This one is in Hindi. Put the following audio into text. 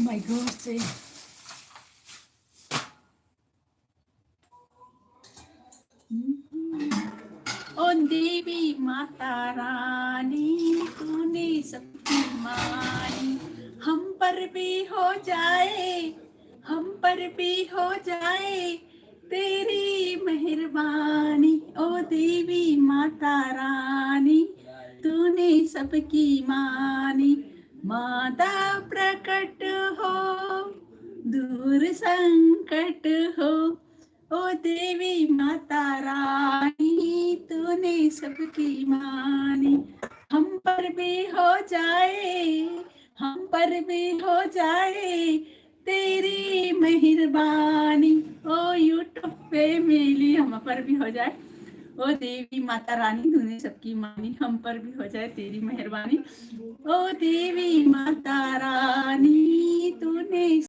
my God से ओ देवी माता रानी तूने सबकी मानी, हम पर भी हो जाए, हम पर भी हो जाए तेरी मेहरबानी। ओ देवी माता रानी तूने सबकी मानी, माता प्रकट हो दूर संकट हो। ओ देवी माता रानी तूने सबकी मानी, हम पर भी हो जाए, हम पर भी हो जाए तेरी मेहरबानी। ओ यूट्यूब पे मिली हम पर भी हो जाए, ओ देवी माता रानी तूने सबकी मानी, हम पर भी हो जाए तेरी मेहरबानी। ओ देवी माता रानी